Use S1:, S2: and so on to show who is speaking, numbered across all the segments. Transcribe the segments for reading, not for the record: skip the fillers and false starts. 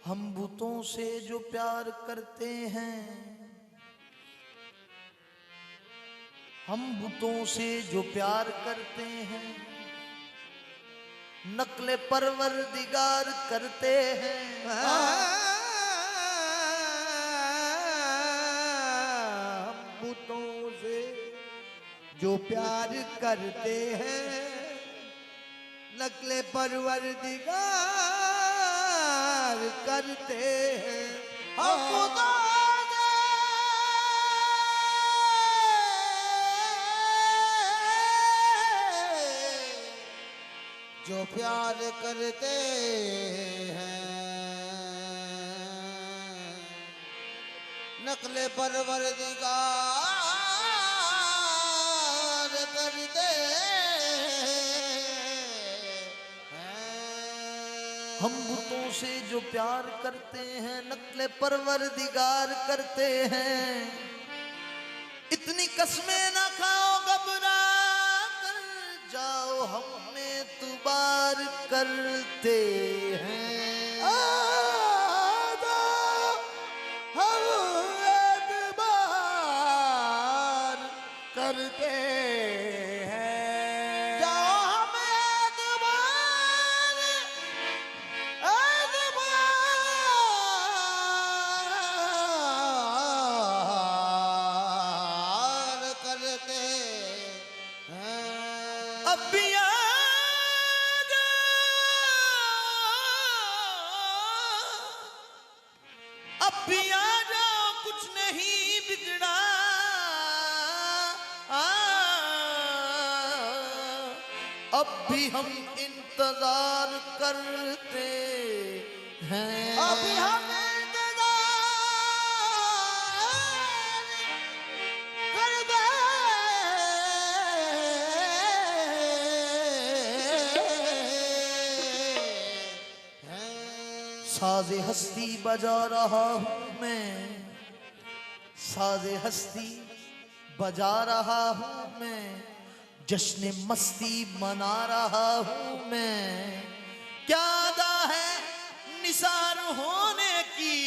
S1: हम बुतों से जो प्यार करते हैं, हम बुतों से जो प्यार करते हैं, नक्ले परवरदिगार करते हैं।
S2: हम बुतों से जो प्यार करते हैं, नक्ले परवरदिगार करते हैं। हम बुतों जो प्यार करते हैं, नक्ले परवरदिगार करते हैं।
S1: हम बुतों से जो प्यार करते हैं, नक्ले परवरदिगार करते हैं। इतनी कसमें ना खाओ, घबरा कर जाओ, हमें तुबार करते हैं।
S2: हम एतबार करते हैं। जाओ हम एतबार करते हैं।
S1: अब भी आ जाओ, कुछ नहीं बिगड़ा। अब भी हम इंतजार करते हैं।
S2: अभी हम इंतजार करते हैं।
S1: साज़े हस्ती बजा रहा हूँ मैं, साज़े हस्ती बजा रहा हूँ मैं, जश्न मस्ती मना रहा हूँ मैं। क्या अदा है निसार होने की,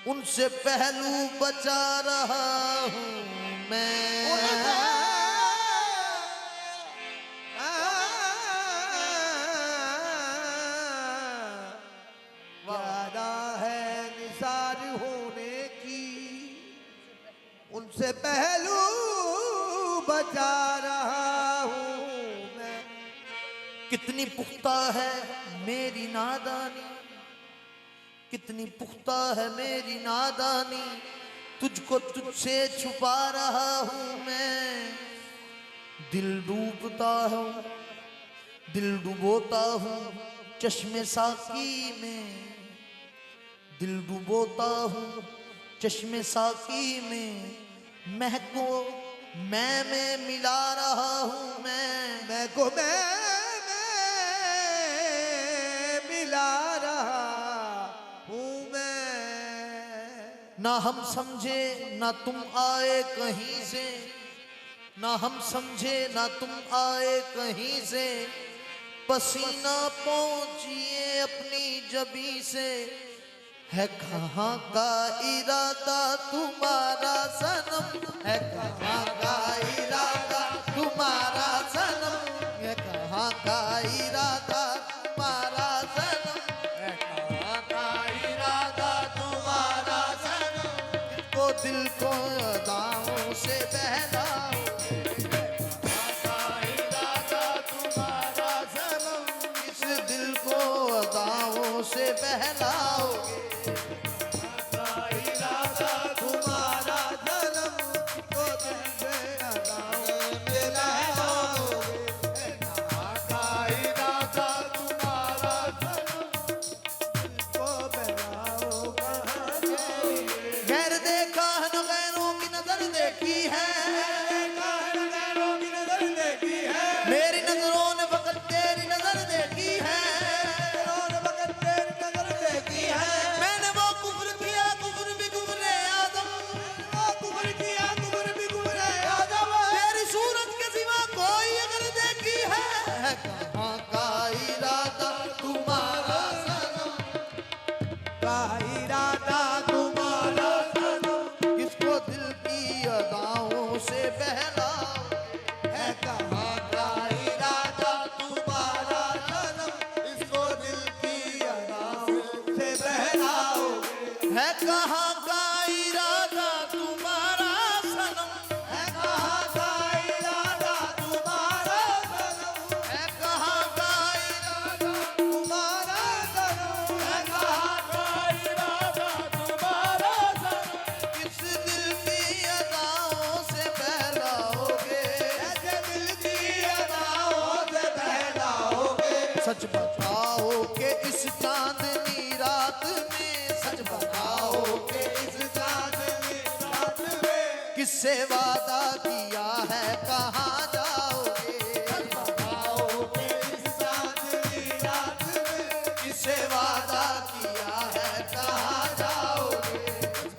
S1: उनसे पहलू बचा रहा हूँ मैं।
S2: वादा है निसार होने की, उनसे पहलू बचा रहा हूँ मैं।
S1: कितनी पुख्ता है मेरी नादानी, कितनी पुख्ता है मेरी नादानी, तुझको तुझसे छुपा रहा हूँ मैं। दिल डूबता हूँ, दिल डुबोता हूँ चश्मे साकी में, दिल डुबोता हूँ चश्मे साकी में। महको मैं में मिला रहा हूँ मैं
S2: को मैं मिला रहा हूँ मैं।
S1: ना हम समझे ना तुम आए कहीं से, ना हम समझे ना तुम आए कहीं से, पसीना पहुंचिए अपनी जबी से। है कहाँ का इरादा तुम्हारा सनम, है कहाँ का इरादा तुम्हारा सनम, है कहाँ का इरादा तुम्हारा सनम,
S2: है कहाँ का इरादा तुम्हारा सनम।
S1: को दिल को अदाओं से बहलाओ, इस दिल को अदाओं से बहलाओगे। गैर देखा है न गैरों की नजर देखी है, मेरी नजरों ने फकत तेरी नजर देखी है।
S2: का इरादा तुम्हारा सनम,
S1: किसको दिल की अदाओं से बहलाओ,
S2: है कहाँ का इरादा तुम्हारा सनम, इसको दिल की अदाओं से बहलाओगे,
S1: है कहाँ का इरादा तुम्हारा सनम,
S2: है कहाँ का इरादा तुम्हारा सनम,
S1: है कहाँ का इरादा,
S2: तुम्हारा सनम, है कहाँ का इरादा तुम्हारा सनम,
S1: किस दिल की अदाओं से बहलाओगे,
S2: ऐसे दिल की अदाओं से बहलाओगे,
S1: सच बताओ कि इस चांदनी रात में, सच बताओ
S2: कि इस चांदनी रात में
S1: किससे वादा किया है कहाँ जाओगे,
S2: बताओगे, इस चांदनी रात में
S1: किससे वादा किया है कहाँ जाओगे,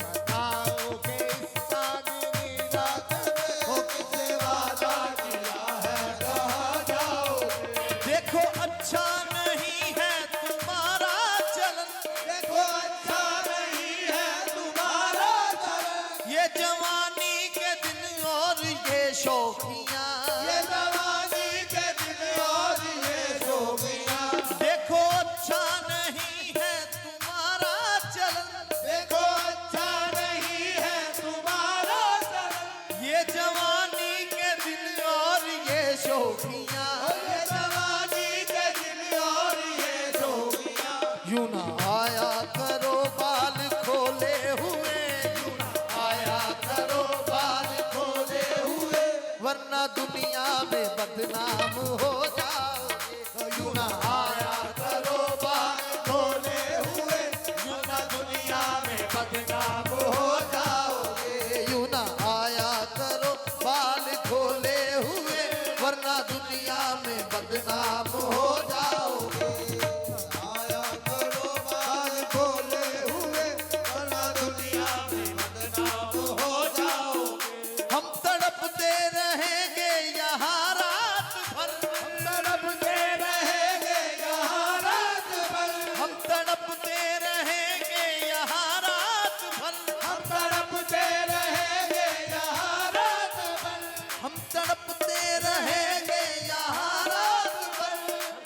S2: बताओगे, इस चांदनी रात में हो किसे वादा किया है कहाँ जाओगे,
S1: देखो अच्छा नहीं है तुम्हारा चलन,
S2: देखो अच्छा नहीं है तुम्हारा चलन,
S1: ये जवानी के दिन और ये शौकियाँ,
S2: ये जवानी के दिन और ये शोभियाँ,
S1: देखो अच्छा नहीं है तुम्हारा चलन,
S2: देखो अच्छा नहीं है तुम्हारा चलन,
S1: ये जवानी के दिन और ये शौकियाँ,
S2: ये जवानी के दिन और ये शोभियाँ,
S1: यूं ना आया करो बाल खोले हुए, यूं ना आया करो बाल खोले हुए, वरना दुनिया में बदनाम हो जाओगे, यूं ना आया करो बाल खोले हुए, यूं ना दुनिया में बदनाम हो जाओगे, यूं ना आया करो बाल खोले हुए, वरना दुनिया में बदनाम हो जाओगे।
S2: आया करो बाल खोले हुए, वरना दुनिया में बदनाम हो जाओगे,
S1: हम तड़पते रहेंगे यहाँ रात भर,
S2: तड़पते रहेंगे यहाँ रात भर,
S1: हम तड़पते रहेंगे यहाँ रात भर,
S2: हम तड़पते रहेंगे यहाँ रात भर,
S1: हम तड़पते रहेंगे यहाँ रात भर,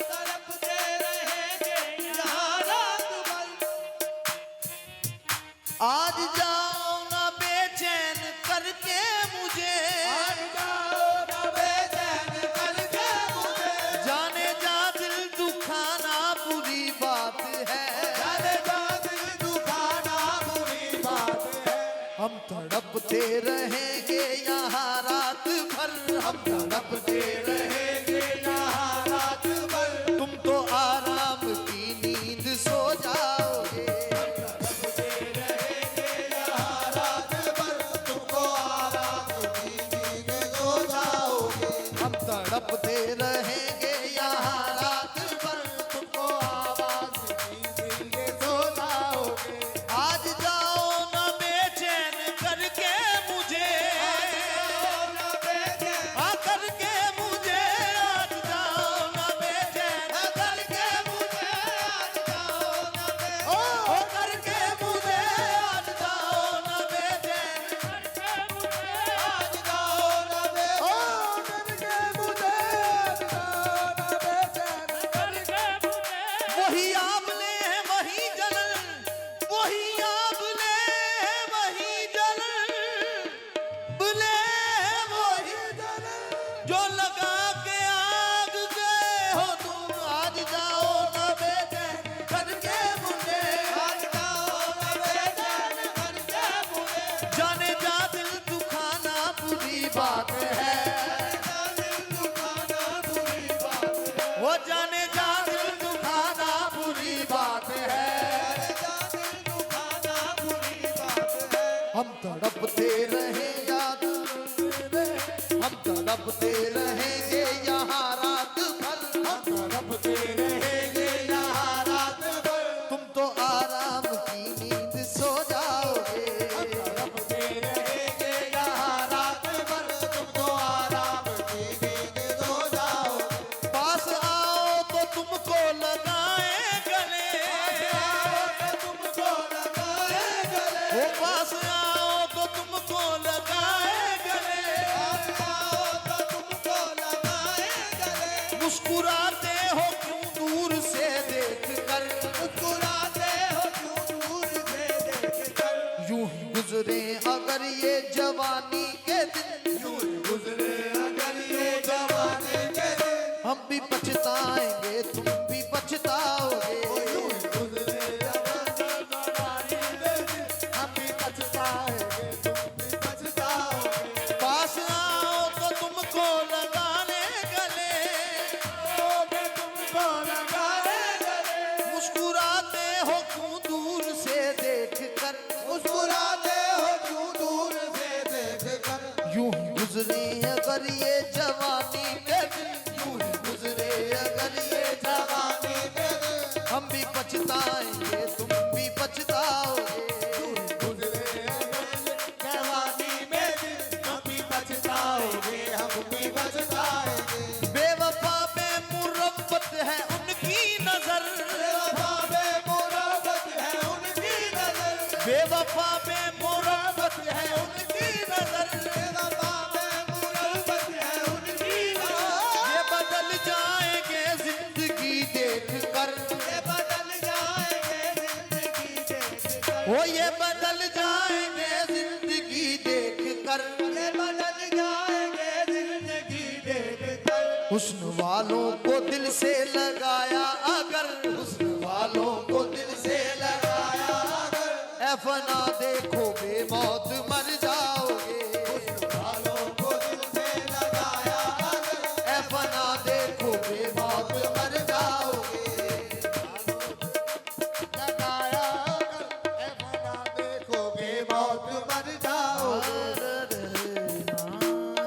S2: तड़पते रहेंगे यहाँ रात भर,
S1: आज जाओ ना बेचैन करके मुझे,
S2: आज जाओ ना बेचैन करके मुझे,
S1: जाने जा दिल दुखाना बुरी बात है,
S2: जाने जा दिल दुखाना बुरी बात है,
S1: हम तड़पते रहेंगे यहाँ रात भर, हम तड़पते
S2: रहेंगे यहाँ रात भर,
S1: तुम तो आराम की नींद सो जाओगे,
S2: तड़पते रहेंगे यहाँ रात भर, तुमको आराम की नींद सो जाओगे,
S1: हम तड़पते रहेंगे यहाँ रात भर,
S2: तुमको आवाज की नींद सो जाओगे,
S1: आज जाओ ना बेचैन करके मुझे,
S2: ना बेचैन
S1: आ करके मुझे, आज जाओ ना बेचैन
S2: करके मुझे, आज जाओ ना बेचैन
S1: ओ करके मुझे, आज जाओ ना बेचैन,
S2: आज जाओ ना बेचैन,
S1: ओ
S2: करके मुझे, आज जाओ ना बेचैन,
S1: वही आबले है वही जलन, वही आबले है वही जलन, बुले है वही जो लगा के आग गए हो तुम, आज जाओ ना बेचैन करके मुझे,
S2: आज जाओ ना बेचैन करके मुझे,
S1: जाने जा दिल दुखाना बुरी बात है,
S2: दिल दुखाना बुरी बात है,
S1: वो जाने जा दिल दुखाना बुरी बात है,
S2: दिल दुखाना बुरी बात है,
S1: हम तड़पते रहे याद, हम तड़पते रहेंगे यहाँ रात भर, हम
S2: तड़पते रहेंगे यहाँ रात भर,
S1: तुम तो आराम की नींद सो जाओगे,
S2: तड़पते रहेंगे यहाँ रात भर, तुमको आराम की नींद सो जाओगे,
S1: पास आओ तो तुमको लगाए गले,
S2: तुमको
S1: गुजरे अगर ये जवानी के दिन,
S2: यूं ही गुजरे अगर ये जवानी के दिन,
S1: हम भी पछताएंगे तुम भी पछताओगे।
S2: यूं ही गुजरे अगर जवानी के दिन, हम भी पछताएंगे तुम भी पछताओगे।
S1: पास आओ तो तुमको लगाने गले,
S2: मैं तुमको लगाने गले,
S1: मुस्कुराते हो क्यों दूर से देख कर,
S2: मुस्कुराते हो क्यों दूर से देख कर।
S1: यूं ही गुजरे अगर ये जवानी के दिन, यूं ही गुजरे अगर ये
S2: जवानी के दिन,
S1: हम भी पछताएंगे तुम भी पछताओगे।
S2: गुजरे अगर जवानी में दिन, हम भी पछताओगे, हम भी पछताएंगे।
S1: बेवफा में मुरब्बत है उनकी नजर,
S2: बेवफा में मुराबत है उनकी नजर,
S1: बेवफा में मुरब्बत है उनकी नजर।
S2: बेवफा में मुराबत है उनकी नजर।
S1: ये बदल जाएंगे जिंदगी देख कर,
S2: ये बदल जाएंगे जिंदगी देख कर,
S1: वो ये बदल जाएंगे जिंदगी देख कर।
S2: ये बदल जाएंगे जिंदगी देख कर।
S1: हुस्न वालों को दिल से लगाया अगर, हुस्न वालों को दिल से लगाया
S2: अगर
S1: ऐ फना देखो बेमौत